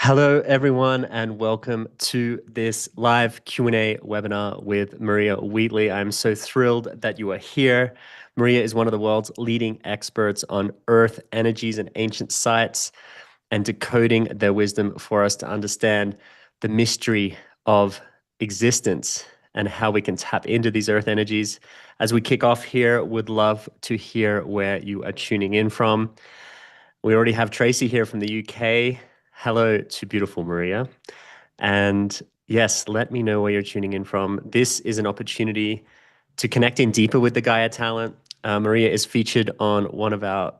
Hello, everyone, and welcome to this live Q&A webinar with Maria Wheatley. I'm so thrilled that you are here. Maria is one of the world's leading experts on Earth energies and ancient sites and decoding their wisdom for us to understand the mystery of existence and how we can tap into these Earth energies. As we kick off here, would love to hear where you are tuning in from. We already have Tracy here from the UK. Hello to beautiful Maria. And yes, let me know where you're tuning in from. This is an opportunity to connect in deeper with the Gaia talent. Maria is featured on one of our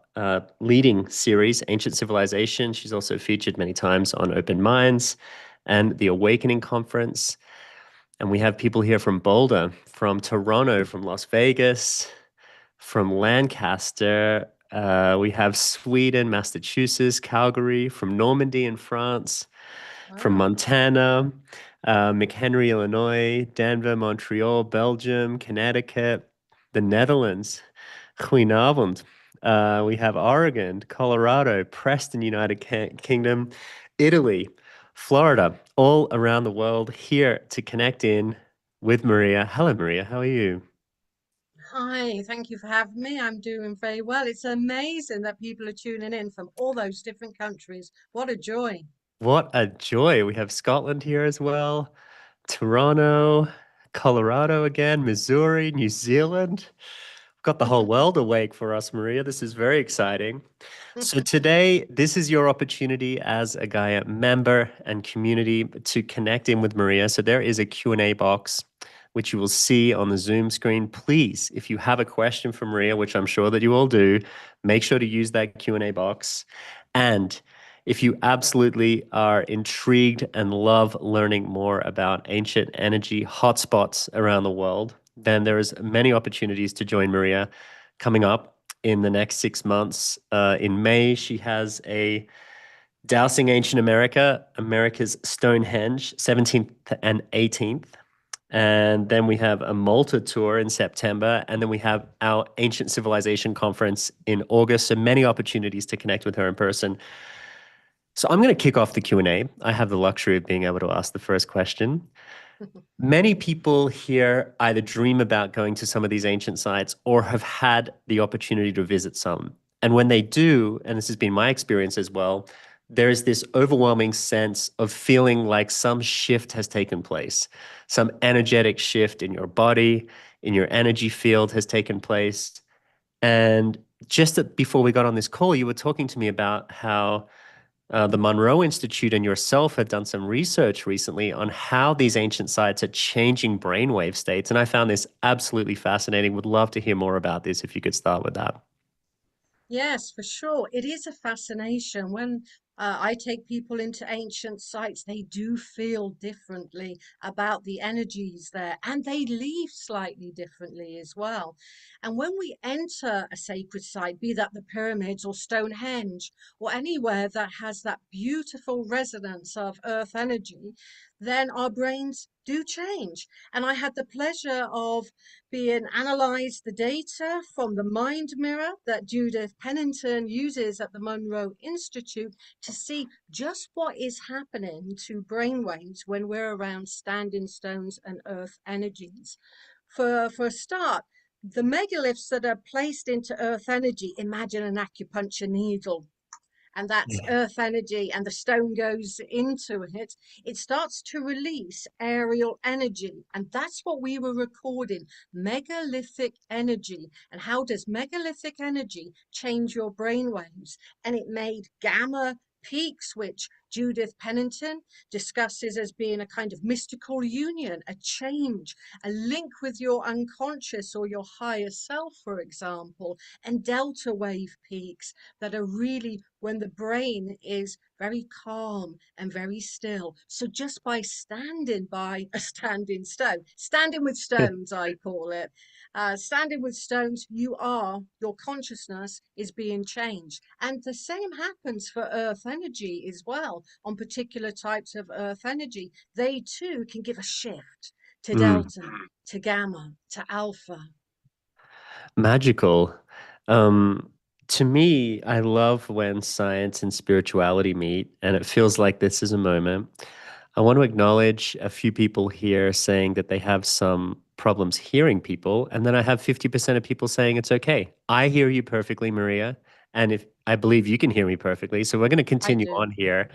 leading series, Ancient Civilization. She's also featured many times on Open Minds and the Awakening Conference. And we have people here from Boulder, from Toronto, from Las Vegas, from Lancaster. We have Sweden, Massachusetts, Calgary, from Normandy in France, from Wow. Montana, McHenry, Illinois, Denver, Montreal, Belgium, Connecticut, the Netherlands, Goedenavond. We have Oregon, Colorado, Preston, United Kingdom, Italy, Florida, all around the world here to connect in with Maria. Hello, Maria. How are you? Hi, thank you for having me. I'm doing very well. It's amazing that people are tuning in from all those different countries. What a joy. What a joy. We have Scotland here as well, Toronto, Colorado again, Missouri, New Zealand. We've got the whole world awake for us, Maria. This is very exciting. So today, this is your opportunity as a Gaia member and community to connect in with Maria. So there is a Q&A box, which you will see on the Zoom screen. Please, if you have a question for Maria, which I'm sure that you all do, make sure to use that Q&A box. And if you absolutely are intrigued and love learning more about ancient energy hotspots around the world, then there's many opportunities to join Maria coming up in the next 6 months. In May, she has a Dowsing Ancient America, America's Stonehenge, 17th and 18th. And then we have a Malta tour in September. And then we have our Ancient Civilization Conference in August. So many opportunities to connect with her in person. So I'm going to kick off the Q&A. I have the luxury of being able to ask the first question. Many people here either dream about going to some of these ancient sites or have had the opportunity to visit some. And when they do, and this has been my experience as well, there is this overwhelming sense of feeling like some shift has taken place, some energetic shift in your body, in your energy field has taken place. And before we got on this call, you were talking to me about how the Monroe Institute and yourself had done some research recently on how these ancient sites are changing brainwave states. And I found this absolutely fascinating. Would love to hear more about this if you could start with that. Yes, for sure. It is a fascination. When I take people into ancient sites, they do feel differently about the energies there, and they leave slightly differently as well. And when we enter a sacred site, be that the pyramids or Stonehenge or anywhere that has that beautiful resonance of earth energy, then our brains do change. And I had the pleasure of being analysed the data from the mind mirror that Judith Pennington uses at the Monroe Institute to see just what is happening to brainwaves when we're around standing stones and earth energies. For a start, the megaliths that are placed into earth energy, imagine an acupuncture needle, and that's Yeah. earth energy, and the stone goes into it, it starts to release aerial energy. And that's what we were recording, megalithic energy. And how does megalithic energy change your brain waves? And it made gamma peaks, which Judith Pennington discusses as being a kind of mystical union, a change, a link with your unconscious or your higher self, for example, and delta wave peaks that are really when the brain is very calm and very still. So just by standing by a standing stone, standing with stones, I call it, standing with stones, your consciousness is being changed. And the same happens for earth energy as well. On particular types of earth energy, they too can give a shift to Mm, delta, to gamma, to alpha. magical. Um, To me, I love when science and spirituality meet, and it feels like this is a moment. I want to acknowledge a few people here saying that they have some problems hearing people, and then I have 50% of people saying it's okay. I hear you perfectly, Maria, and if I believe you can hear me perfectly, so we're going to I continue do. on here.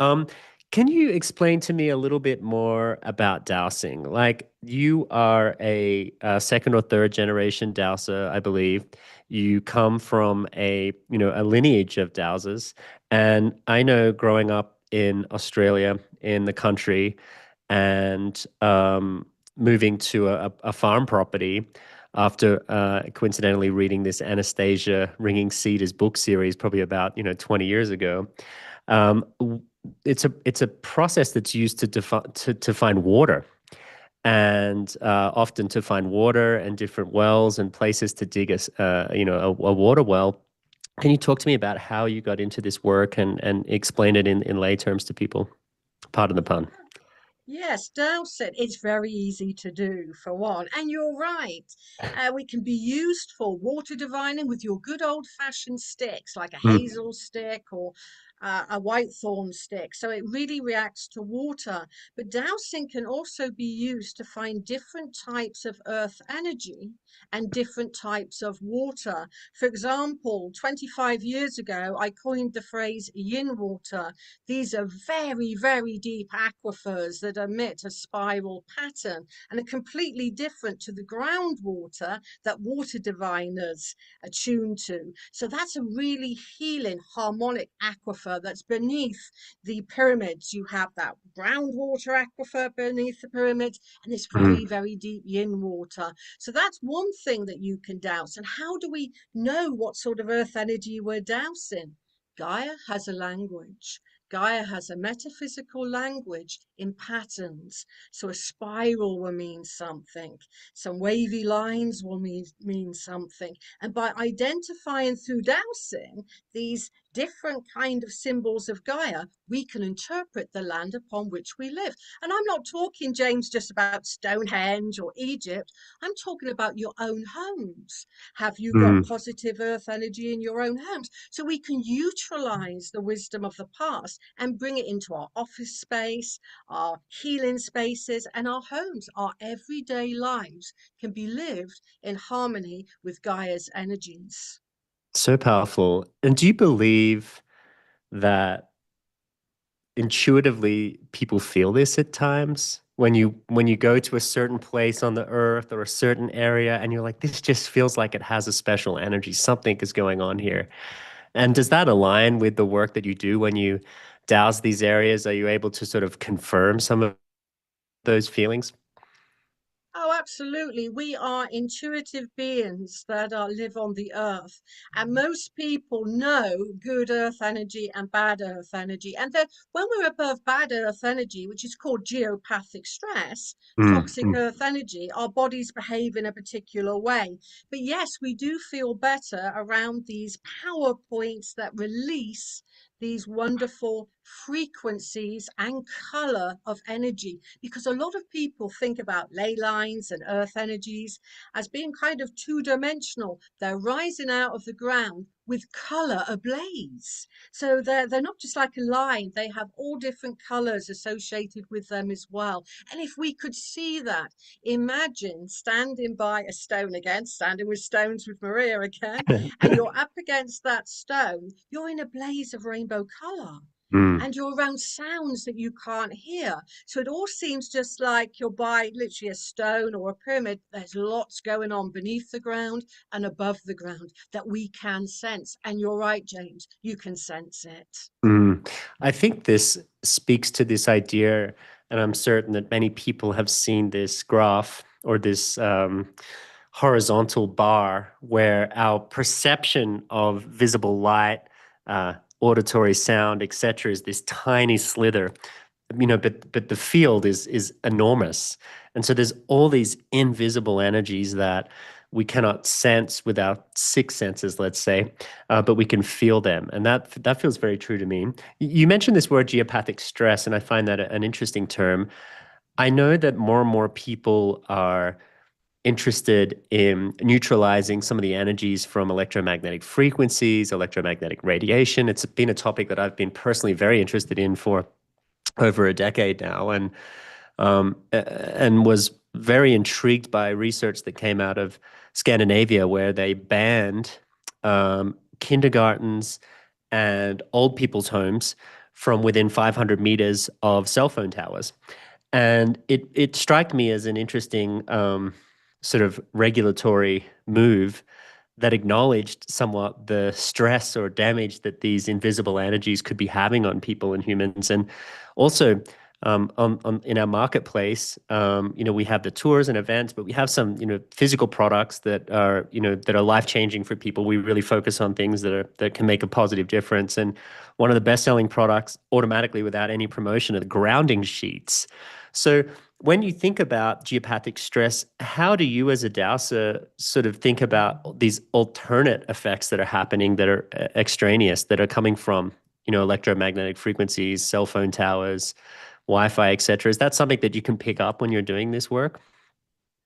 Um, can you explain to me a little bit more about dowsing? Like you are a second or third generation dowser, I believe. You come from a lineage of dowsers, and I know growing up in Australia, in the country, and moving to a farm property after coincidentally reading this Anastasia Ringing Cedars book series probably about 20 years ago. Um, it's a process that's used to find water and often to find water and different wells and places to dig a water well. Can you talk to me about how you got into this work and explain it in lay terms to people? Pardon the pun. Yes, dowsing. It's very easy to do, for one. And you're right. We can be used for water divining with your good old-fashioned sticks, like a Mm, hazel stick or a whitethorn stick. So it really reacts to water. But dowsing can also be used to find different types of earth energy and different types of water. For example, 25 years ago, I coined the phrase yin water. These are very, very deep aquifers that emit a spiral pattern and are completely different to the groundwater that water diviners are tuned to. So that's a really healing harmonic aquifer that's beneath the pyramids. You have that groundwater aquifer beneath the pyramids and this very, mm. very deep yin water. So that's one thing that you can douse. And how do we know what sort of earth energy we're dousing? Gaia has a language. Gaia has a metaphysical language in patterns. So a spiral will mean something. Some wavy lines will mean something. And by identifying through dowsing these different kind of symbols of Gaia, we can interpret the land upon which we live. And I'm not talking, James, just about Stonehenge or Egypt. I'm talking about your own homes. Have you got Mm. positive earth energy in your own homes? So we can utilize the wisdom of the past and bring it into our office space, our healing spaces, and our homes. Our everyday lives can be lived in harmony with Gaia's energies. So powerful. And do you believe that intuitively people feel this at times when you go to a certain place on the earth or a certain area and you're like, this just feels like it has a special energy, something is going on here? And does that align with the work that you do when you douse these areas? Are you able to sort of confirm some of those feelings? Oh, absolutely. We are intuitive beings that live on the earth. And most people know good earth energy and bad earth energy. And then when we're above bad earth energy, which is called geopathic stress, Mm, toxic mm, earth energy, our bodies behave in a particular way. But yes, we do feel better around these power points that release these wonderful frequencies and color of energy, because a lot of people think about ley lines and earth energies as being kind of two-dimensional. They're rising out of the ground with color ablaze. So they're not just like a line, they have all different colors associated with them as well. And if we could see that, imagine standing by a stone again, standing with stones with Maria again, and you're up against that stone, you're in a blaze of rainbow color mm. and you're around sounds that you can't hear. So it all seems just like you're by literally a stone or a pyramid. There's lots going on beneath the ground and above the ground that we can sense. And you're right, James, you can sense it. Mm. I think this speaks to this idea, and I'm certain that many people have seen this graph or this horizontal bar where our perception of visible light, auditory sound, etc., is this tiny slither, but the field is enormous, and so there's all these invisible energies that we cannot sense with our six senses, let's say, but we can feel them, and that feels very true to me. You mentioned this word geopathic stress, and I find that an interesting term. I know that more and more people are interested in neutralizing some of the energies from electromagnetic frequencies, electromagnetic radiation. It's been a topic that I've been personally very interested in for over a decade now, and was very intrigued by research that came out of Scandinavia, where they banned kindergartens and old people's homes from within 500 meters of cell phone towers. And it struck me as an interesting sort of regulatory move that acknowledged somewhat the stress or damage that these invisible energies could be having on people and humans. And also, in our marketplace, we have the tours and events, but we have some, physical products that are, that are life changing for people. We really focus on things that can make a positive difference. And one of the best selling products, automatically without any promotion, are the grounding sheets. So when you think about geopathic stress, how do you as a dowser sort of think about these alternate effects that are happening that are extraneous, that are coming from, electromagnetic frequencies, cell phone towers, Wi-Fi, etc.? Is that something that you can pick up when you're doing this work?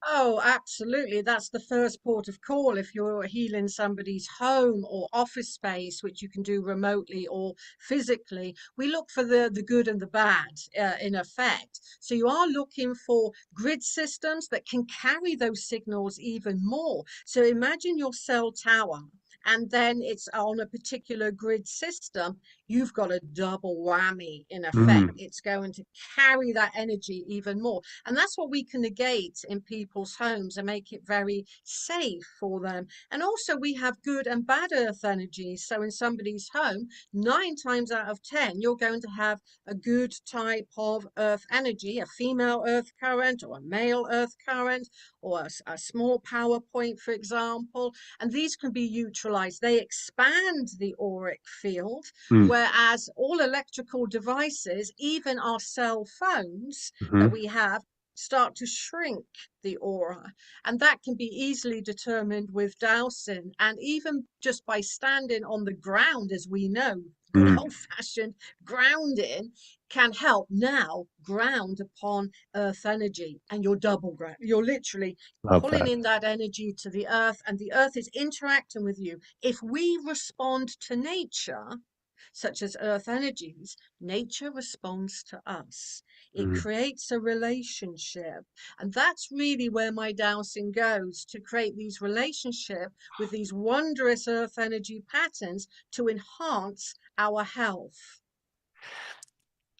Oh, absolutely. That's the first port of call if you're healing somebody's home or office space, which you can do remotely or physically. We look for the good and the bad in effect. So you are looking for grid systems that can carry those signals even more. So imagine your cell tower. And then it's on a particular grid system, you've got a double whammy in effect. Mm, It's going to carry that energy even more. And that's what we can negate in people's homes and make it very safe for them. And also, we have good and bad earth energies. So, in somebody's home, 9 times out of 10, you're going to have a good type of earth energy, a female earth current or a male earth current, or a small power point, for example. And these can be utilized. They expand the auric field, mm, whereas all electrical devices, even our cell phones, that mhm, we have start to shrink the aura. And that can be easily determined with dowsing. And even just by standing on the ground, as we know, good mm. old fashioned grounding can help now ground upon earth energy. And you're double ground. You're literally Love pulling that. in that energy to the earth, and the earth is interacting with you. If we respond to nature, such as earth energies, nature responds to us. It Mm. creates a relationship. And that's really where my dowsing goes, to create these relationship with these wondrous earth energy patterns to enhance our health.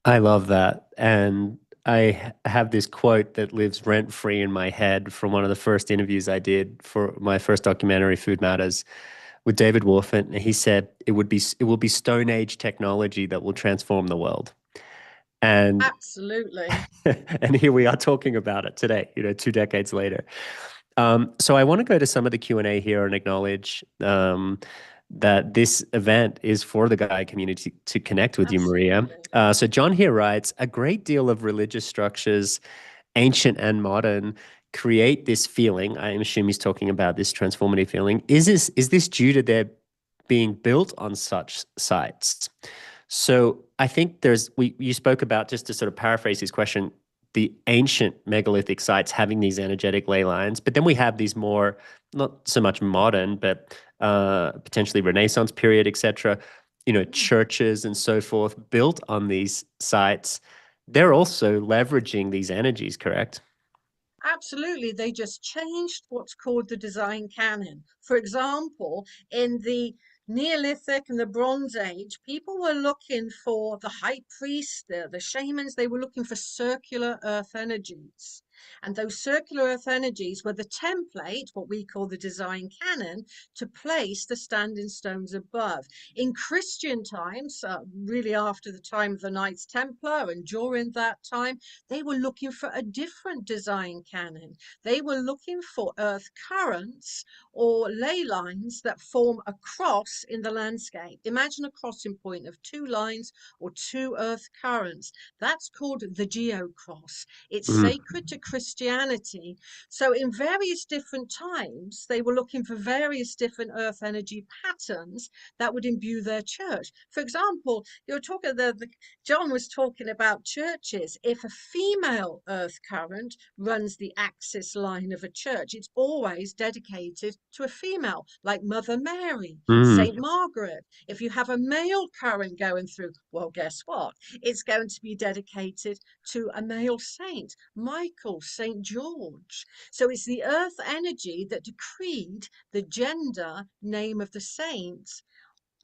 I love that. And have this quote that lives rent free in my head from one of the first interviews I did for my first documentary, Food Matters, with David Wolfett. And he said, it will be Stone Age technology that will transform the world. And Absolutely. and here we are talking about it today, 2 decades later. So I want to go to some of the Q&A here and acknowledge that this event is for the Gaia community to connect with you, Maria. Absolutely. So John here writes, a great deal of religious structures, ancient and modern, create this feeling. I assume he's talking about this transformative feeling. Is this due to their being built on such sites? So I think you spoke about, just to sort of paraphrase his question, the ancient megalithic sites having these energetic ley lines, but then we have these more, not so much modern, but potentially Renaissance period, etc. Mm. Churches and so forth built on these sites. They're also leveraging these energies, correct? Absolutely, they just changed what's called the design canon. For example, in the Neolithic and the Bronze Age, people were looking for the high priest, the shamans, they were looking for circular earth energies. And those circular earth energies were the template, what we call the design canon, to place the standing stones above. In Christian times, really after the time of the Knights Templar and during that time, they were looking for a different design canon. They were looking for earth currents or ley lines that form a cross in the landscape. Imagine a crossing point of two lines or two earth currents. That's called the geocross. It's Mm, sacred to Christianity. So in various different times, they were looking for various different earth energy patterns that would imbue their church. For example, you're talking John was talking about churches. If a female earth current runs the axis line of a church, it's always dedicated to a female, like Mother Mary, Mm. Saint Margaret. If you have a male current going through, well, guess what? It's going to be dedicated to a male saint, Michael, Saint George. So it's the earth energy that decreed the gender name of the saint,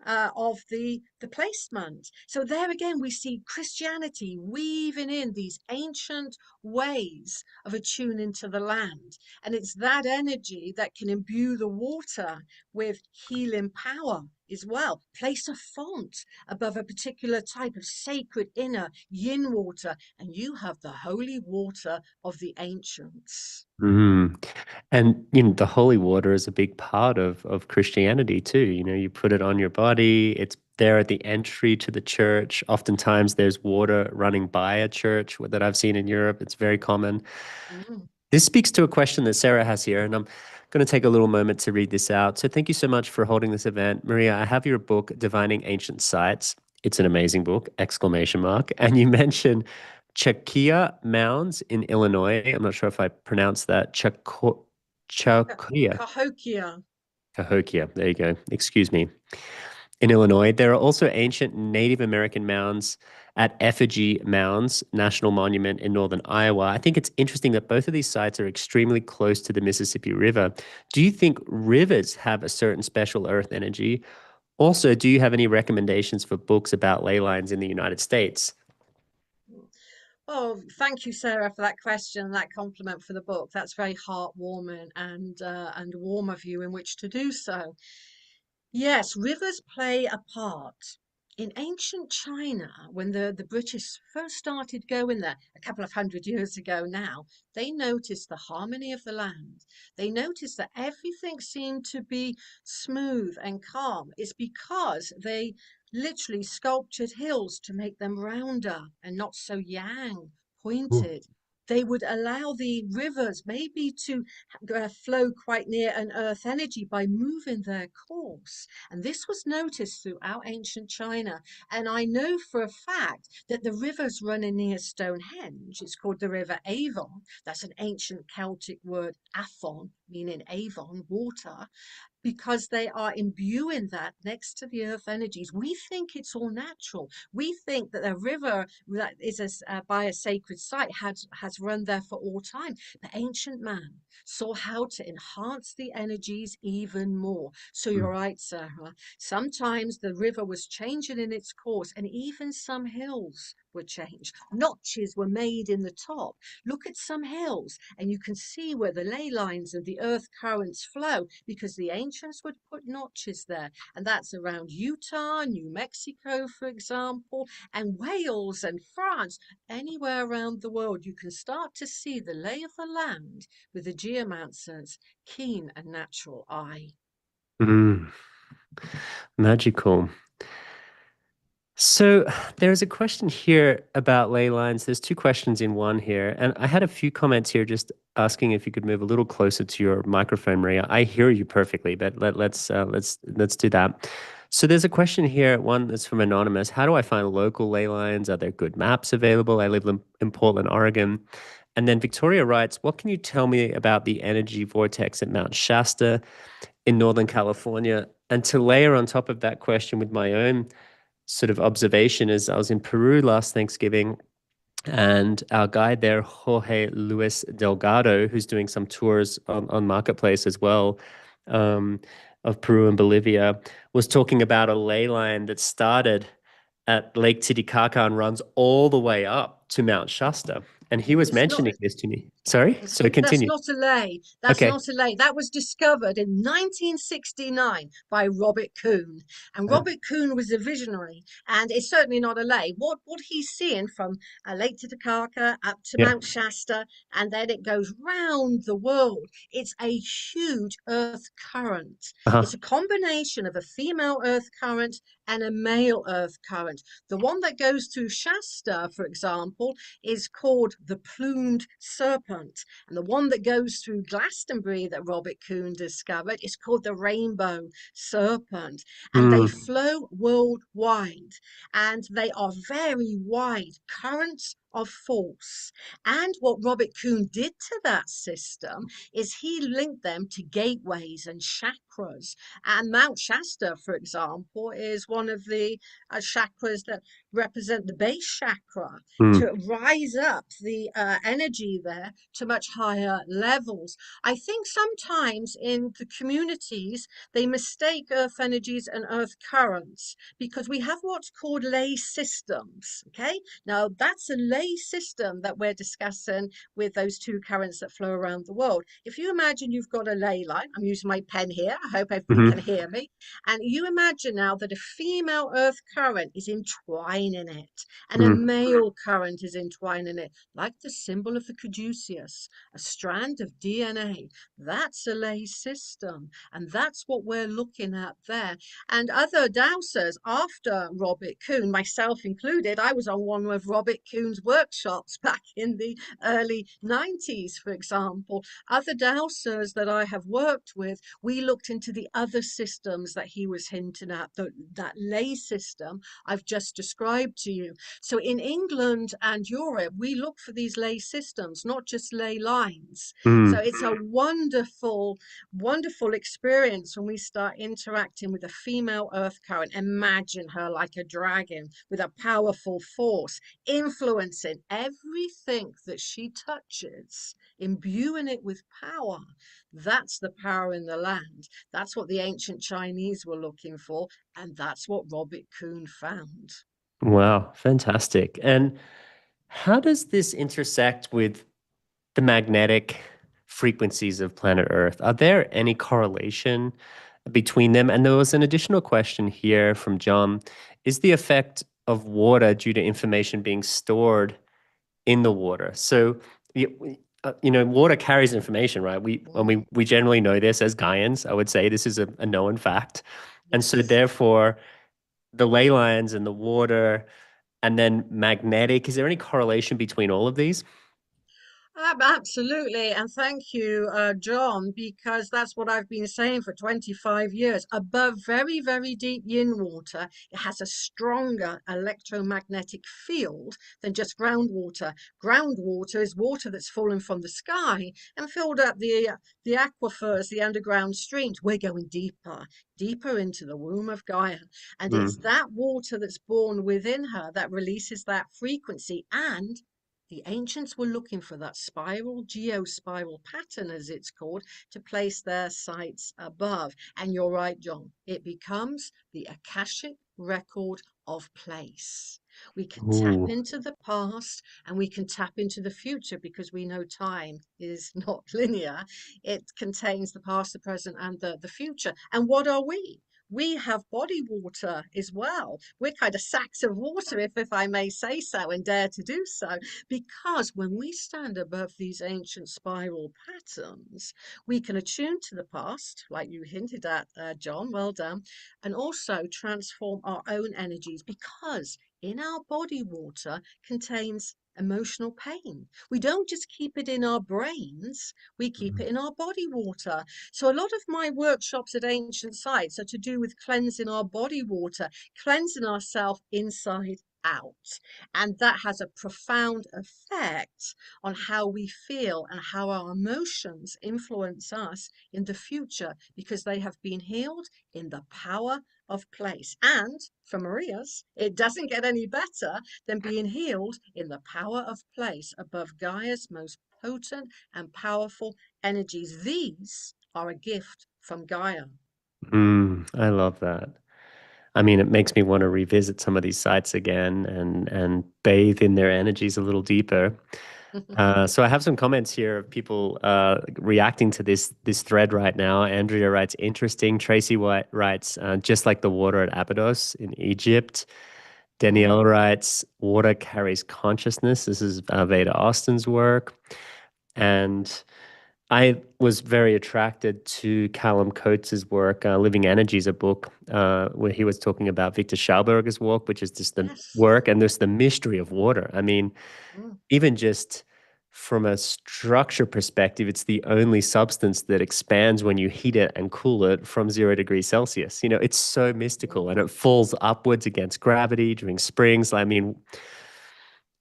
of the placement. So there again, we see Christianity weaving in these ancient ways of attuning to the land. And it's that energy that can imbue the water with healing power as well. Place a font above a particular type of sacred inner yin water, and you have the holy water of the ancients. Mm. And the holy water is a big part of Christianity too. You put it on your body. It's there at the entry to the church. Oftentimes there's water running by a church that I've seen in Europe. It's very common. Mm. This speaks to a question that Sarah has here, and I'm going to take a little moment to read this out. So thank you so much for holding this event. Maria, I have your book, Divining Ancient Sites. It's an amazing book, exclamation mark. And you mentioned Chakia Mounds in Illinois. I'm not sure if I pronounced that. Chakia. Cahokia. Cahokia. There you go. Excuse me. In Illinois, there are also ancient Native American mounds at Effigy Mounds National Monument in northern Iowa. I think it's interesting that both of these sites are extremely close to the Mississippi River. Do you think rivers have a certain special earth energy? Also, do you have any recommendations for books about ley lines in the United States? Oh, thank you, Sarah, for that question, that compliment for the book. That's very heartwarming and warm of you in which to do so. Yes, rivers play a part. In ancient China, when the British first started going there, a couple of hundred years ago now, they noticed the harmony of the land. They noticed that everything seemed to be smooth and calm. It's because they literally sculptured hills to make them rounder and not so yang, Ooh. pointed. They would allow the rivers maybe to flow quite near an earth energy by moving their course. And this was noticed throughout ancient China. And I know for a fact that the rivers running near Stonehenge, it's called the River Avon. That's an ancient Celtic word, Athon, meaning Avon, water, because they are imbuing that next to the earth energies. We think it's all natural. We think that a river that is by a sacred site has run there for all time. But ancient man saw how to enhance the energies even more. So you're right, Sarah. Sometimes the river was changing in its course, and even some hills were changed. Notches were made in the top. Look at some hills, and you can see where the ley lines of the earth currents flow, because the ancients would put notches there. And that's around Utah, New Mexico, for example, and Wales and France. Anywhere around the world, you can start to see the lay of the land with the geomancer's keen and natural eye. Mm, magical. So there's a question here about ley lines. There's two questions in one here, and I had a few comments here just asking if you could move a little closer to your microphone, Maria. I hear you perfectly, but let's do that. So there's a question here, one that's from Anonymous. How do I find local ley lines? Are there good maps available? I live in Portland, Oregon. And then Victoria writes, what can you tell me about the energy vortex at Mount Shasta in Northern California? And to layer on top of that question with my own sort of observation is I was in Peru last Thanksgiving, and our guide there, Jorge Luis Delgado, who's doing some tours on Marketplace as well, um, of Peru and Bolivia, was talking about a ley line that started at Lake Titicaca and runs all the way up to Mount Shasta. And he was It's not mentioning this to me. Sorry? So That's continue. not a lay. That's Okay. not a lay. That was discovered in 1969 by Robert Kuhn. And Uh, Robert Kuhn was a visionary, and it's certainly not a lay. What he's seeing from Lake Titicaca up to yeah. Mount Shasta, and then it goes round the world. It's a huge earth current. Uh-huh. It's a combination of a female earth current and a male earth current. The one that goes through Shasta, for example, is called the plumed serpent. serpent. And the one that goes through Glastonbury that Robert Kuhn discovered is called the rainbow serpent. And they Mm, flow worldwide. And they are very wide currents of force. And what Robert Kuhn did to that system is he linked them to gateways and chakras. And Mount Shasta, for example, is one of the chakras that represent the base chakra mm, to rise up the energy there to much higher levels. I think sometimes in the communities, they mistake earth energies and earth currents because we have what's called ley systems. Okay. Now, that's a ley system that we're discussing with those two currents that flow around the world. If you imagine you've got a ley line, I'm using my pen here. I hope everybody can mhm, hear me. And you imagine now that a female earth current is entwining it and a mm. male current is entwining it, like the symbol of the caduceus, a strand of DNA. That's a ley system. And that's what we're looking at there. And other dowsers after Robert Kuhn, myself included, I was on one of Robert Kuhn's workshops back in the early 90s, for example. Other dowsers that I have worked with, we looked into the other systems that he was hinting at, that ley system I've just described to you. So in England and Europe, we look for these ley systems, not just ley lines. So Mm. it's a wonderful, wonderful experience when we start interacting with a female earth current. Imagine her like a dragon with a powerful force, influencing everything that she touches, imbuing it with power. That's the power in the land. That's what the ancient Chinese were looking for, and that's what Robert Kuhn found. Wow, fantastic. And how does this intersect with the magnetic frequencies of planet Earth? Are there any correlation between them? And there was an additional question here from John. Is the effect of water due to information being stored in the water? So, water carries information, right? Mm, We generally know this as Gaians. I would say this is a known fact. And so yes. therefore, the ley lines and the water and then magnetic, is there any correlation between all of these? Absolutely. And thank you, John, because that's what I've been saying for 25 years. Above very, very deep yin water, it has a stronger electromagnetic field than just groundwater. Groundwater is water that's fallen from the sky and filled up the aquifers, the underground streams. We're going deeper, deeper into the womb of Gaia. And it's Mm. that water that's born within her that releases that frequency. And the ancients were looking for that spiral, geospiral pattern, as it's called, to place their sights above. And you're right, John, it becomes the Akashic record of place. We can tap Ooh. into the past and we can tap into the future because we know time is not linear. It contains the past, the present, and the future. And what are we? We have body water as well. We're kind of sacks of water, if I may say so, and dare to do so. Because when we stand above these ancient spiral patterns, we can attune to the past, like you hinted at, John, well done, and also transform our own energies because in our body water contains emotional pain. We don't just keep it in our brains, we keep it in our body water. So a lot of my workshops at ancient sites are to do with cleansing our body water, cleansing ourselves inside out. And that has a profound effect on how we feel and how our emotions influence us in the future because they have been healed in the power of place. And for Maria's, it doesn't get any better than being healed in the power of place above Gaia's most potent and powerful energies. These are a gift from Gaia. I love that. I mean, it makes me want to revisit some of these sites again and bathe in their energies a little deeper. So I have some comments here of people reacting to this thread right now. Andrea writes, interesting. Tracy White writes, just like the water at Abydos in Egypt. Mm, Danielle writes, water carries consciousness. This is Veda Austin's work. And I was very attracted to Callum Coates's work, Living Energies, a book where he was talking about Victor Schauberger's work, which is just the yes. work and there's the mystery of water. I mean, Mm, even just from a structure perspective, it's the only substance that expands when you heat it and cool it from 0 degrees Celsius. It's so mystical and Wow. it falls upwards against gravity during springs. I mean,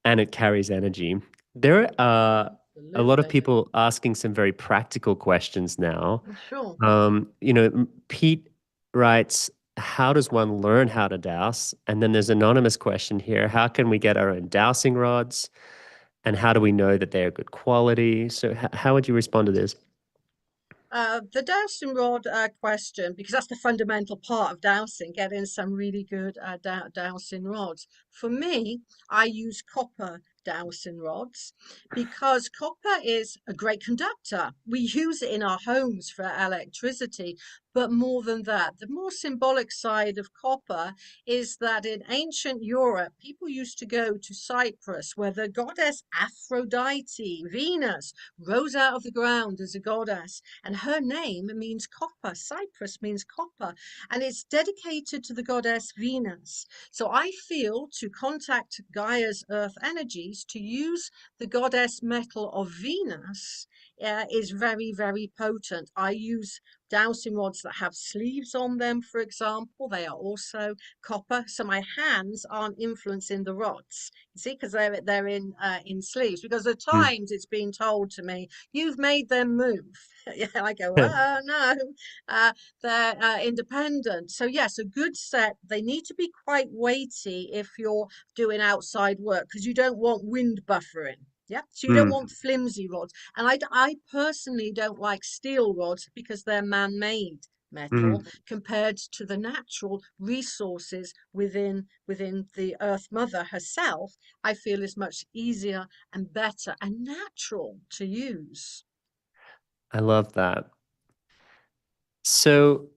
and it carries energy. There are a lot of Absolutely. people asking some very practical questions now. Sure. Pete writes, how does one learn how to douse? And then there's an anonymous question here. How can we get our own dowsing rods? And how do we know that they're good quality? So how would you respond to this? The dowsing rod question, because that's the fundamental part of dowsing, getting some really good dowsing rods. For me, I use copper dowsing rods because copper is a great conductor. We use it in our homes for electricity, but more than that, the more symbolic side of copper is that in ancient Europe, people used to go to Cyprus, where the goddess Aphrodite, Venus, rose out of the ground as a goddess, and her name means copper. Cyprus means copper, and it's dedicated to the goddess Venus. So I feel to contact Gaia's earth energies, to use the goddess metal of Venus is very, very potent. I use dowsing rods that have sleeves on them, for example. They are also copper, so my hands aren't influencing the rods. You see, because they're in sleeves. Because at Mm. times it's been told to me, "You've made them move." Yeah, I go, no, uh, they're independent. So yes, a good set. They need to be quite weighty if you're doing outside work because you don't want wind buffering. Yeah, so you don't Mm. want flimsy rods. And I personally don't like steel rods because they're man-made metal Mm. compared to the natural resources within the Earth Mother herself. I feel is much easier and better and natural to use. I love that. So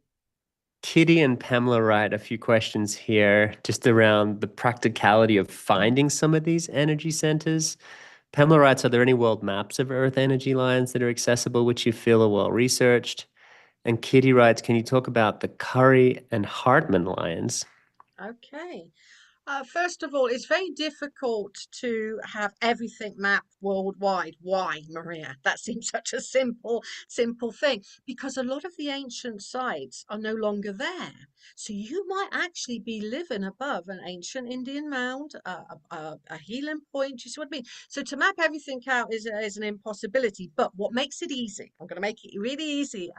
Kitty and Pamela write a few questions here just around the practicality of finding some of these energy centers. Pamela writes, are there any world maps of Earth energy lines that are accessible, which you feel are well researched? And Kitty writes, can you talk about the Curry and Hartman lines? Okay. First of all, it's very difficult to have everything mapped worldwide. Why, Maria? That seems such a simple thing because a lot of the ancient sites are no longer there. So you might actually be living above an ancient Indian mound, a healing point. You see what I mean? So to map everything out is an impossibility. But what makes it easy, I'm going to make it really easy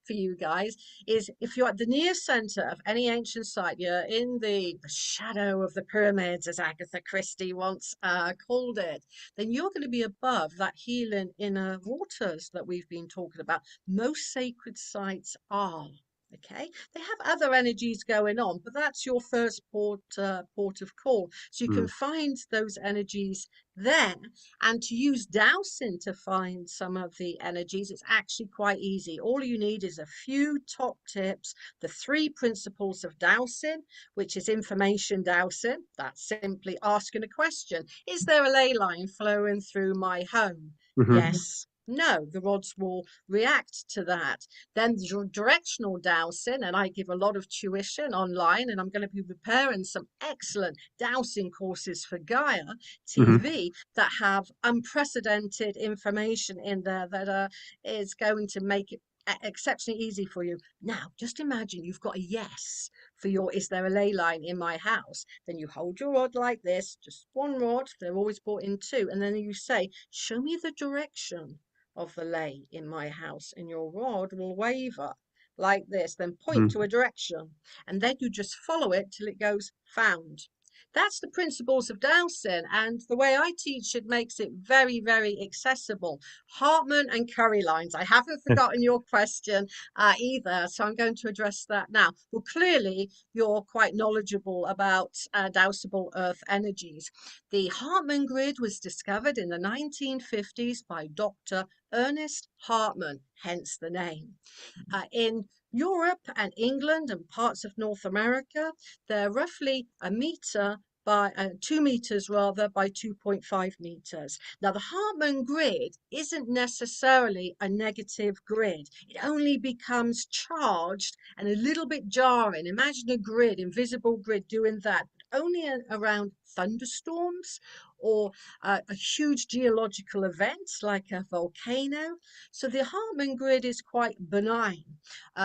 for you guys, is if you're at the near center of any ancient site, you're in the shadow of the pyramids, as Agatha Christie once called it, then you're going to be above that healing inner waters that we've been talking about. Most sacred sites are. Okay, they have other energies going on, but that's your first port of call. So you can Mm. find those energies there, and to use dowsing to find some of the energies, it's actually quite easy. All you need is a few top tips, the three principles of dowsing, which is information dowsing. That's simply asking a question. Is there a ley line flowing through my home? Hmm. Yes. No, the rods will react to that. Then directional dowsing, and I give a lot of tuition online, and I'm going to be preparing some excellent dowsing courses for Gaia Hmm. TV that have unprecedented information in there that is going to make it exceptionally easy for you. Now, just imagine you've got a yes for your is there a ley line in my house? Then you hold your rod like this, just one rod, they're always brought in two, and then you say, show me the direction of the ley in my house, and your rod will waver like this, then point to a Mm. direction, and then you just follow it till it goes found. That's the principles of dowsing, and the way I teach it makes it very, very accessible. Hartman and Curry lines. I haven't forgotten your question either, so I'm going to address that now. Well, clearly you're quite knowledgeable about dowsable earth energies. The Hartman grid was discovered in the 1950s by Dr. Ernest Hartman, hence the name. In Europe and England and parts of North America, they're roughly a meter by 2 meters rather by 2.5 meters. Now, the Hartman grid isn't necessarily a negative grid. It only becomes charged and a little bit jarring. Imagine a grid, invisible grid, doing that, only around thunderstorms or a huge geological event like a volcano. So the Hartmann grid is quite benign.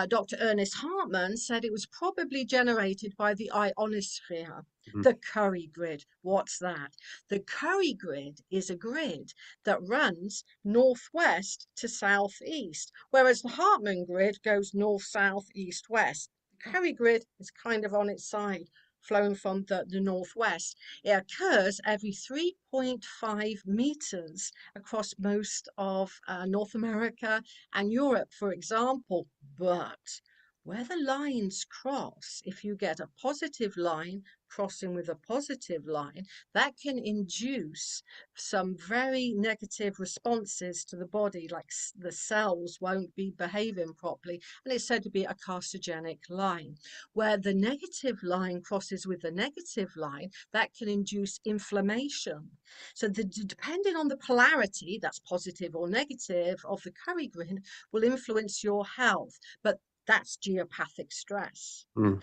Dr. Ernest Hartmann said it was probably generated by the ionosphere. Mhm. The Curry grid. What's that? The Curry grid is a grid that runs northwest to southeast, whereas the Hartmann grid goes north, south, east, west. The Curry grid is kind of on its side, flowing from the northwest. It occurs every 3.5 meters across most of North America and Europe, for example. But where the lines cross, if you get a positive line crossing with a positive line, that can induce some very negative responses to the body, like the cells won't be behaving properly, and it's said to be a carcinogenic line. Where the negative line crosses with the negative line, that can induce inflammation. So depending on the polarity, that's positive or negative, of the Curry grid will influence your health. But that's geopathic stress. Mm.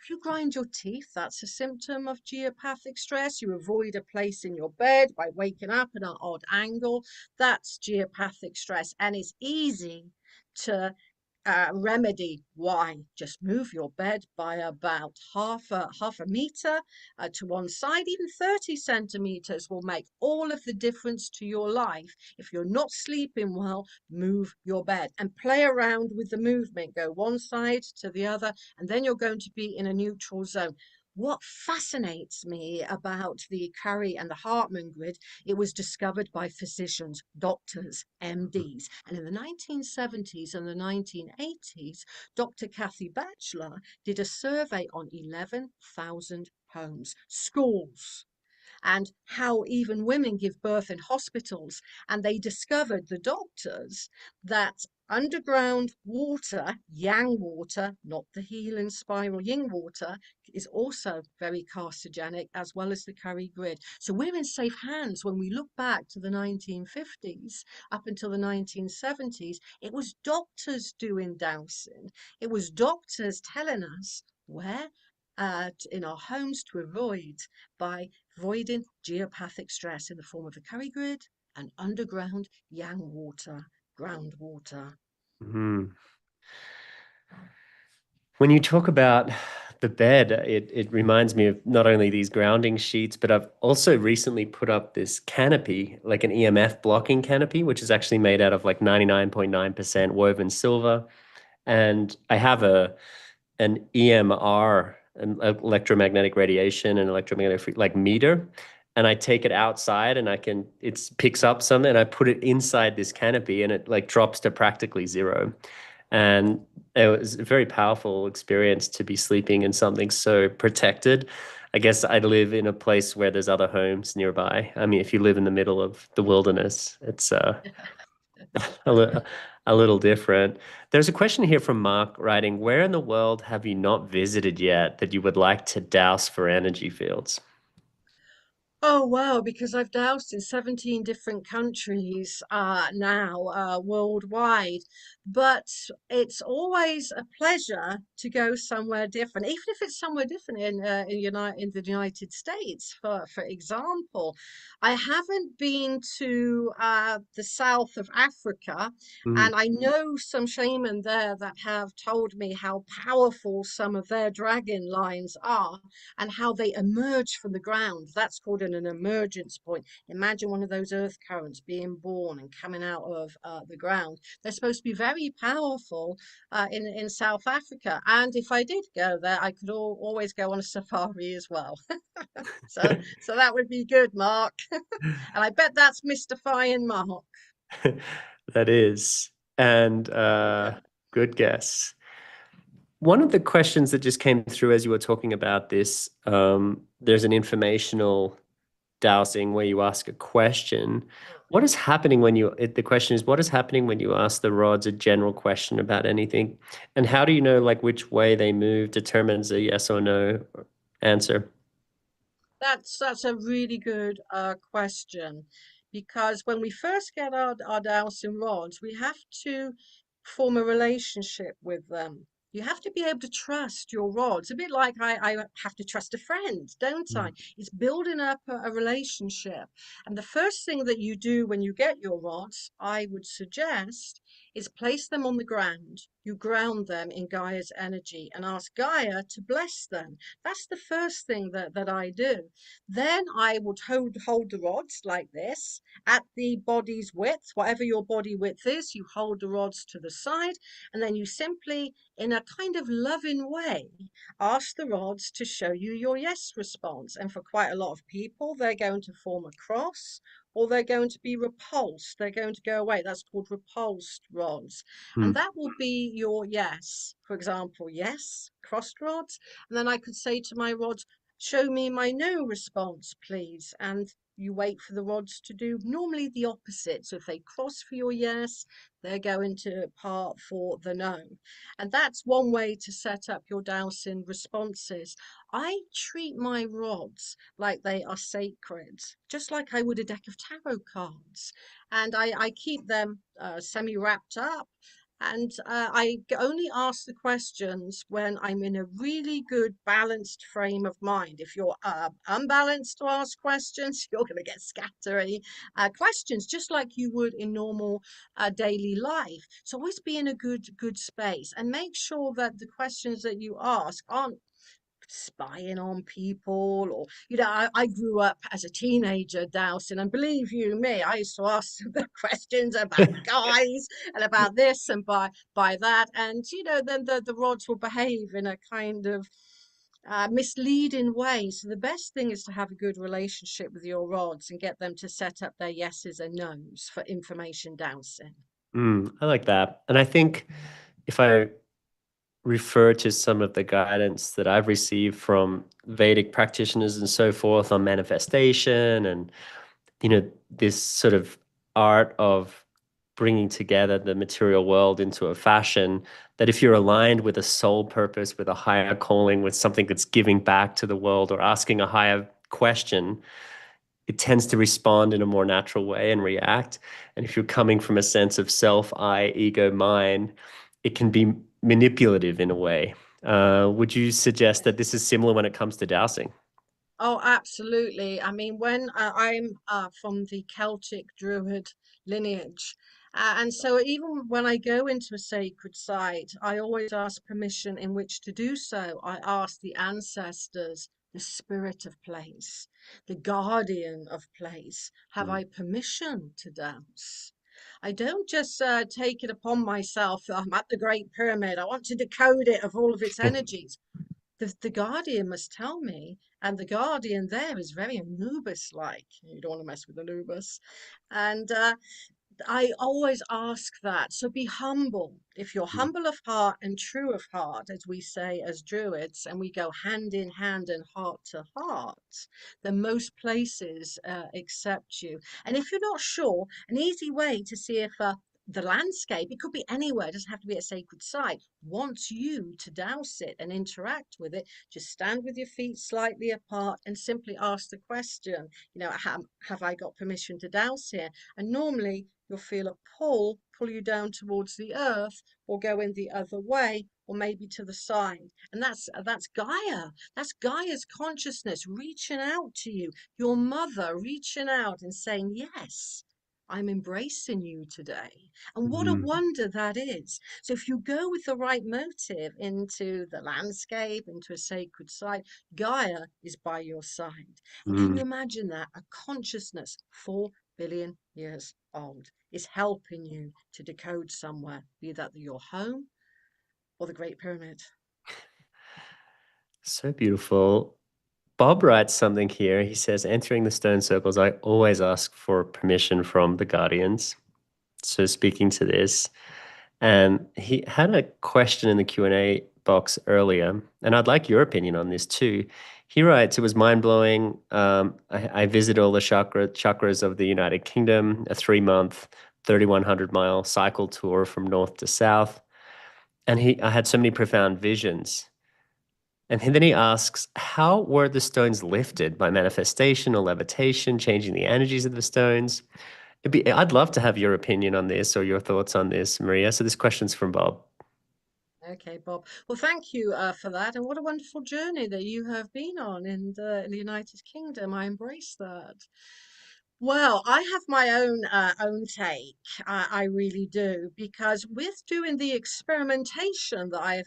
If you grind your teeth, that's a symptom of geopathic stress. You avoid a place in your bed by waking up at an odd angle. That's geopathic stress. And it's easy to remedy. Why? Just move your bed by about half a meter to one side. Even 30 centimeters will make all of the difference to your life. If you're not sleeping well, move your bed and play around with the movement. Go one side to the other, and then you're going to be in a neutral zone. What fascinates me about the Curry and the Hartmann grid, it was discovered by physicians, doctors, MDs. And in the 1970s and the 1980s, Dr. Kathy Batchelor did a survey on 11,000 homes, schools, and how even women give birth in hospitals. And they discovered, the doctors, that underground water, yang water, not the healing spiral yin water, is also very carcinogenic, as well as the Curry grid. So we're in safe hands. When we look back to the 1950s up until the 1970s, it was doctors doing dowsing. It was doctors telling us where in our homes to avoid, by avoiding geopathic stress in the form of the Curry grid and underground yang water, groundwater. Mhm. When you talk about the bed, it reminds me of not only these grounding sheets, but I've also recently put up this canopy, like an EMF blocking canopy, which is actually made out of like 99.9% woven silver. And I have an EMR, an electromagnetic radiation and electromagnetic like meter, and I take it outside and it picks up something and I put it inside this canopy and it like drops to practically zero. And it was a very powerful experience to be sleeping in something so protected. I guess I live in a place where there's other homes nearby. I mean, if you live in the middle of the wilderness, it's a, li- a little different. There's a question here from Mark writing, where in the world have you not visited yet that you would like to douse for energy fields? Oh wow, because I've doused in 17 different countries now worldwide. But it's always a pleasure to go somewhere different, even if it's somewhere different in the United States. For example, I haven't been to the south of Africa, Mm, and I know some shaman there that have told me how powerful some of their dragon lines are and how they emerge from the ground. That's called an emergence point. Imagine one of those earth currents being born and coming out of the ground. They're supposed to be very powerful in South Africa. And if I did go there, I could always go on a safari as well. So that would be good, Mark. And I bet that's mystifying Mark. that is. And Yeah. good guess. One of the questions that just came through as you were talking about this, there's an informational dowsing where you ask a question. What is happening when the question is, what is happening when you ask the rods a general question about anything? And how do you know like which way they move determines a yes or no answer? That's a really good question, because when we first get our dowsing rods, we have to form a relationship with them. You have to be able to trust your rods. A bit like I have to trust a friend, don't I? Mm, It's building up a relationship. And the first thing that you do when you get your rods, I would suggest, is place them on the ground. You ground them in Gaia's energy and ask Gaia to bless them. That's the first thing that I do. Then I would hold the rods like this at the body's width, whatever your body width is, you hold the rods to the side, and then you simply, in a kind of loving way, ask the rods to show you your yes response. And for quite a lot of people, they're going to form a cross or they're going to be repulsed. They're going to go away. That's called repulsed rods. And mm, that will be your yes. For example, yes, crossed rods. And then I could say to my rods, show me my no response, please. And you wait for the rods to do normally the opposite. So if they cross for your yes, they're going to part for the no. And that's one way to set up your dowsing responses. I treat my rods like they are sacred, just like I would a deck of tarot cards. And I keep them semi wrapped up. And only ask the questions when I'm in a really good balanced frame of mind. If you're unbalanced to ask questions, you're going to get scattery questions, just like you would in normal daily life. So always be in a good space and make sure that the questions that you ask aren't spying on people. Or I grew up as a teenager dowsing, and believe you me, I used to ask the questions about guys and about this and by that, and then the rods will behave in a kind of misleading way. So the best thing is to have a good relationship with your rods and get them to set up their yeses and nos for information dowsing. I like that. And I think if I refer to some of the guidance that I've received from Vedic practitioners and so forth on manifestation and, this sort of art of bringing together the material world into a fashion that if you're aligned with a soul purpose, with a higher calling, with something that's giving back to the world or asking a higher question, it tends to respond in a more natural way and react. And if you're coming from a sense of self, I, ego, mine, it can be manipulative in a way. Would you suggest that this is similar when it comes to dowsing? Oh, absolutely. I mean, when I'm from the Celtic Druid lineage, and so even when I go into a sacred site, I always ask permission in which to do so. I ask the ancestors, the spirit of place, the guardian of place, have Mm. I permission to dance? I don't just take it upon myself. I'm at the Great Pyramid. I want to decode it of all of its energies. The guardian must tell me, and the guardian there is very Anubis-like. You don't want to mess with Anubis. And I always ask that. So be humble. If you're Mm. humble of heart and true of heart, as we say as Druids, and we go hand in hand and heart to heart, then most places accept you. And if you're not sure, an easy way to see if the landscape, it could be anywhere, it doesn't have to be a sacred site, wants you to douse it and interact with it, just stand with your feet slightly apart and simply ask the question, have I got permission to douse here? And normally you'll feel a pull you down towards the earth or go in the other way or maybe to the side. And that's Gaia. That's Gaia's consciousness reaching out to you, your mother reaching out and saying, yes, I'm embracing you today. And what a Mm. wonder that is. So if you go with the right motive into the landscape, into a sacred site, Gaia is by your side. And can you Mm. imagine that? A consciousness 4 billion years old is helping you to decode somewhere, be that your home or the Great Pyramid. So beautiful. Bob writes something here. He says, entering the stone circles, I always ask for permission from the guardians. So speaking to this, and he had a question in the Q&A box earlier, and I'd like your opinion on this too. He writes, it was mind-blowing. I visited all the chakras of the United Kingdom, a 3-month, 3,100-mile cycle tour from north to south. And I had so many profound visions. And then he asks, how were the stones lifted by manifestation or levitation, changing the energies of the stones? I'd love to have your opinion on this or your thoughts on this, Maria. So this question's from Bob. Okay, Bob. Well, thank you for that, and what a wonderful journey that you have been on in the United Kingdom. I embrace that. Well, I have my own take. I really do, because with doing the experimentation that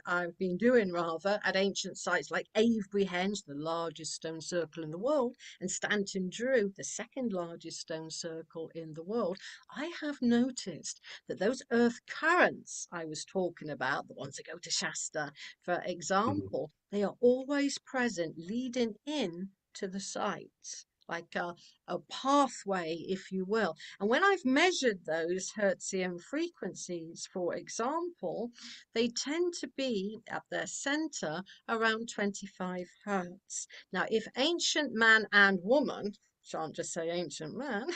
I've been doing rather at ancient sites like Avebury, the largest stone circle in the world, and Stanton Drew, the second largest stone circle in the world. I have noticed that those earth currents I was talking about, the ones that go to Shasta, for Mhm. example, they are always present leading in to the sites. Like a pathway, if you will. And when I've measured those Hertzian frequencies, for example, they tend to be at their center around 25 hertz. Now, if ancient man and woman, shan't just say ancient man,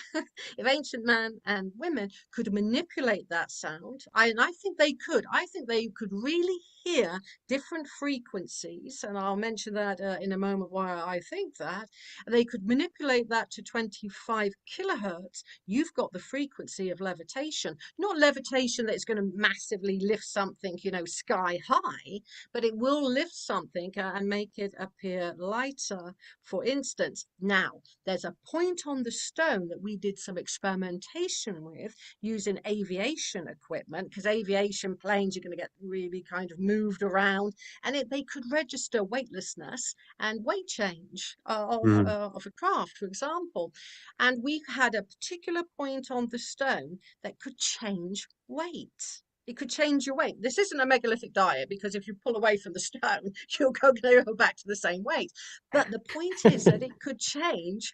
if ancient man and women could manipulate that sound, and I think they could, I think they could really hear different frequencies, and I'll mention that in a moment why I think that, and they could manipulate that to 25 kilohertz, you've got the frequency of levitation. Not levitation that is going to massively lift something, sky high, but it will lift something and make it appear lighter, for instance. Now, there's a point on the stone that we did some experimentation with using aviation equipment, because aviation planes are going to get really kind of moved around, and they could register weightlessness and weight change Mm. of a craft, for example. And we had a particular point on the stone that could change weight. It could change your weight. This isn't a megalithic diet, because if you pull away from the stone, go back to the same weight. But the point is that it could change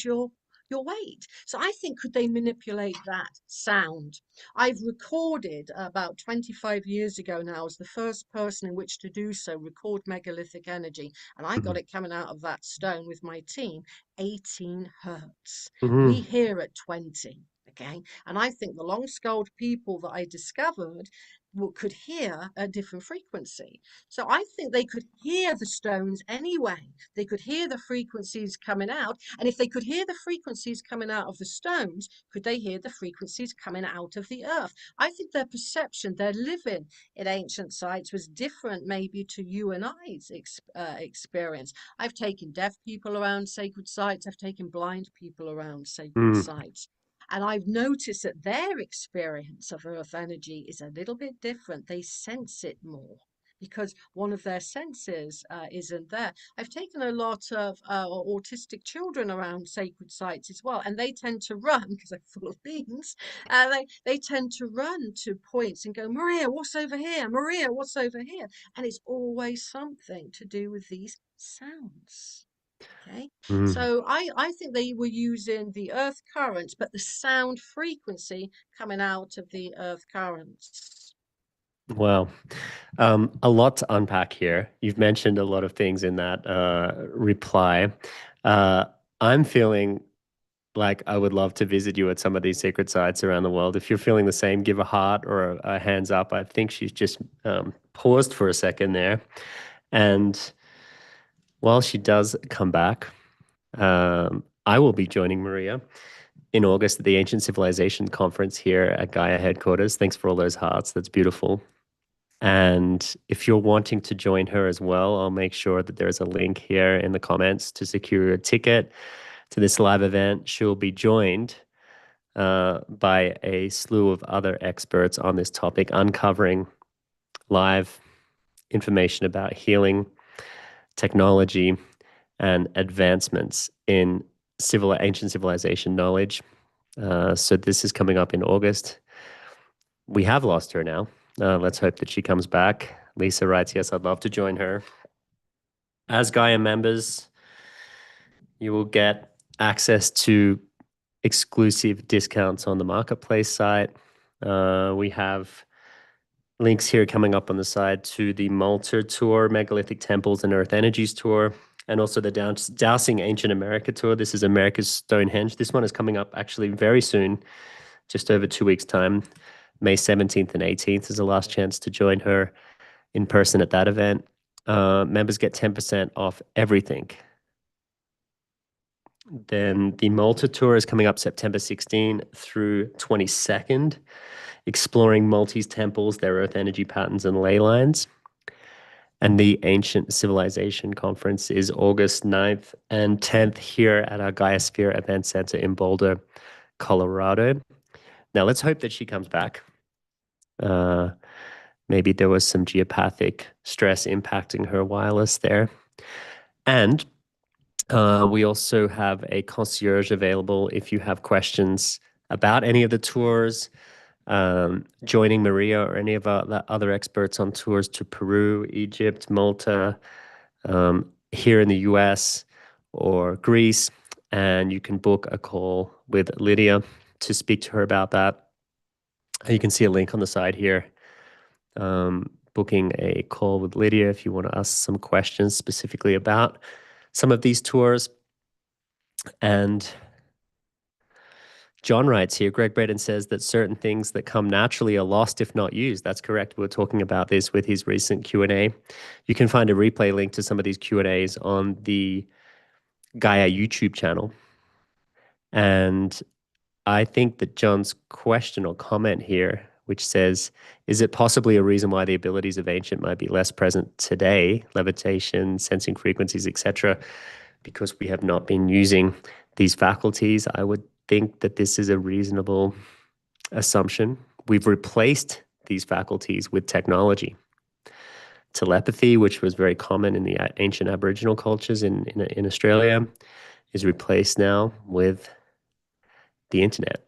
your weight. So I think, could they manipulate that sound? I've recorded about 25 years ago now, as the first person in which to do so, record megalithic energy. And I got Mhm. it coming out of that stone with my team, 18 hertz. We Mhm. hear at 20. Okay. And I think the long skulled people that I discovered could hear a different frequency. So I think they could hear the stones anyway. They could hear the frequencies coming out. And if they could hear the frequencies coming out of the stones, could they hear the frequencies coming out of the earth? I think their perception, their living in ancient sites was different maybe to you and I's experience. I've taken deaf people around sacred sites. I've taken blind people around sacred Mm. sites. And I've noticed that their experience of earth energy is a little bit different. They sense it more because one of their senses isn't there. I've taken a lot of autistic children around sacred sites as well, and they tend to run because they're full of beans. They tend to run to points and go, Maria, what's over here? Maria, what's over here? And it's always something to do with these sounds. Okay, Mm. so I think they were using the earth currents, but the sound frequency coming out of the earth currents. Wow. A lot to unpack here. You've mentioned a lot of things in that reply. Uh, I'm feeling like I would love to visit you at some of these sacred sites around the world. If you're feeling the same, give a heart or a hands up. I think she's just paused for a second there. And while she does come back, I will be joining Maria in August at the Ancient Civilization Conference here at Gaia headquarters. Thanks for all those hearts. That's beautiful. And if you're wanting to join her as well, I'll make sure that there's a link here in the comments to secure a ticket to this live event. She'll be joined by a slew of other experts on this topic, uncovering live information about healing, technology, and advancements in ancient civilization knowledge. So this is coming up in August. We have lost her now. Let's hope that she comes back. Lisa writes, yes, I'd love to join her. As Gaia members, you will get access to exclusive discounts on the marketplace site. We have links here coming up on the side to the Malta tour, Megalithic Temples and Earth Energies tour, and also the Dowsing Ancient America tour. This is America's Stonehenge. This one is coming up actually very soon, just over 2 weeks' time. May 17th and 18th is the last chance to join her in person at that event. Members get 10% off everything. Then the Malta tour is coming up September 16 through 22nd, exploring Maltese temples, their earth energy patterns, and ley lines. And the Ancient Civilization Conference is August 9th and 10th here at our Gaia Sphere Event Center in Boulder, Colorado. Now, let's hope that she comes back. Maybe there was some geopathic stress impacting her wireless there. And we also have a concierge available if you have questions about any of the tours, joining Maria or any of our other experts on tours to Peru, Egypt, Malta, here in the US or Greece. And you can book a call with Lydia to speak to her about that. You can see a link on the side here. Booking a call with Lydia if you want to ask some questions specifically about some of these tours. And John writes here, Greg Braden says that certain things that come naturally are lost if not used. That's correct. We were talking about this with his recent Q&A. You can find a replay link to some of these Q&As on the Gaia YouTube channel. And I think that John's question or comment here, which says, is it possibly a reason why the abilities of ancient might be less present today, levitation, sensing frequencies, etc., because we have not been using these faculties? I would think that this is a reasonable assumption. We've replaced these faculties with technology. Telepathy, which was very common in the ancient Aboriginal cultures in Australia, is replaced now with the internet.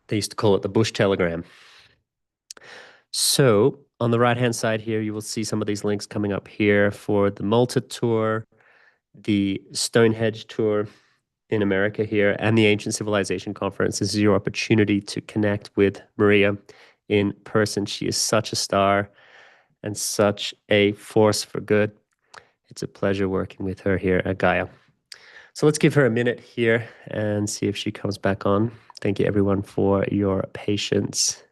They used to call it the bush telegram. So on the right-hand side here, you will see some of these links coming up here for the Malta tour, the Stonehenge tour in America here, and the Ancient Civilization Conference. This is your opportunity to connect with Maria in person. She is such a star and such a force for good. It's a pleasure working with her here at Gaia. So let's give her a minute here and see if she comes back on. Thank you, everyone, for your patience.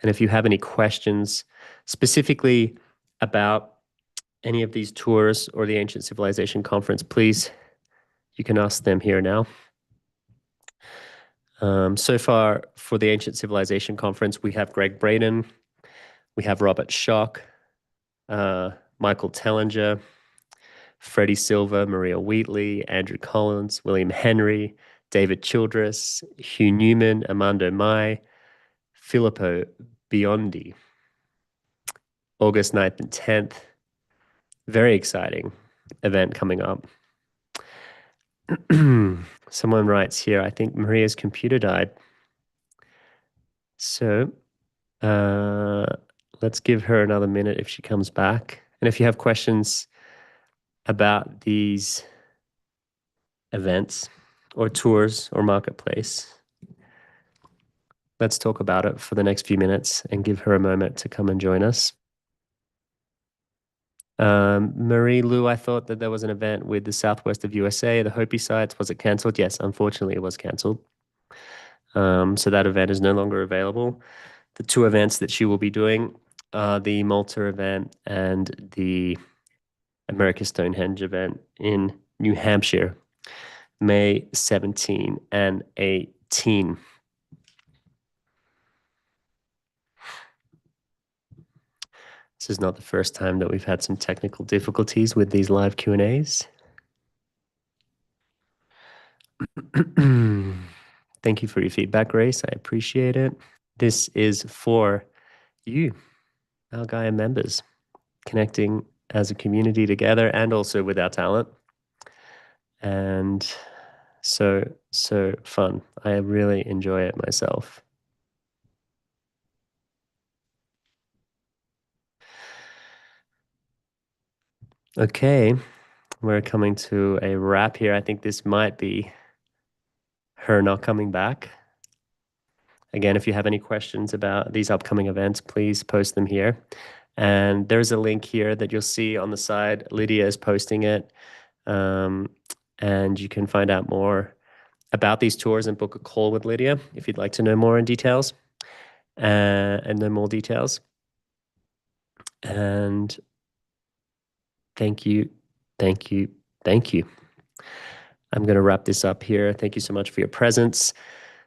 And if you have any questions specifically about any of these tours or the Ancient Civilization Conference, please, you can ask them here now. So far for the Ancient Civilization Conference, we have Greg Braden, we have Robert Schock, Michael Tellinger, Freddie Silva, Maria Wheatley, Andrew Collins, William Henry, David Childress, Hugh Newman, Armando Mai, Filippo Biondi. August 9th and 10th. Very exciting event coming up. Someone writes here, I think Maria's computer died. So let's give her another minute if she comes back. And if you have questions about these events or tours or marketplace, let's talk about it for the next few minutes and give her a moment to come and join us. Marie Lou, I thought that there was an event with the southwest of USA, the Hopi sites. Was it canceled? Yes, unfortunately, it was canceled. So that event is no longer available. The two events that she will be doing are the Malta event and the America Stonehenge event in New Hampshire, May 17 and 18. This is not the first time that we've had some technical difficulties with these live Q&As. Thank you for your feedback, Grace. I appreciate it. This is for you, our Gaia members, connecting as a community together and also with our talent. And so fun. I really enjoy it myself. Okay, we're coming to a wrap here. I think this might be her not coming back. Again, if you have any questions about these upcoming events, please post them here. And there's a link here that you'll see on the side. Lydia is posting it. And you can find out more about these tours and book a call with Lydia if you'd like to know more in details and know more details. And thank you, thank you, thank you. I'm going to wrap this up here. Thank you so much for your presence,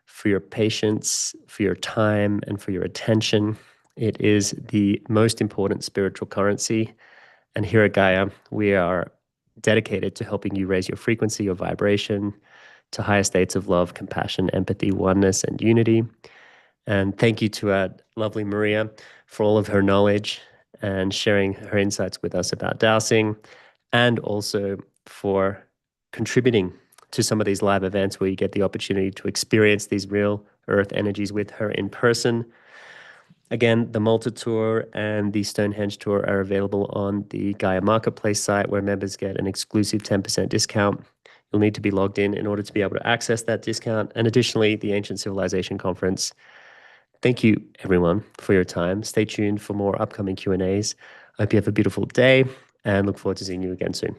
for your patience, for your time, and for your attention. It is the most important spiritual currency. And here at Gaia, we are dedicated to helping you raise your frequency, your vibration to higher states of love, compassion, empathy, oneness, and unity. And thank you to our lovely Maria for all of her knowledge and sharing her insights with us about dowsing, and also for contributing to some of these live events where you get the opportunity to experience these real earth energies with her in person. Again, the Malta tour and the Stonehenge tour are available on the Gaia Marketplace site, where members get an exclusive 10% discount. You'll need to be logged in order to be able to access that discount. And additionally, the Ancient Civilization Conference. Thank you, everyone, for your time. Stay tuned for more upcoming Q&As. I hope you have a beautiful day and look forward to seeing you again soon.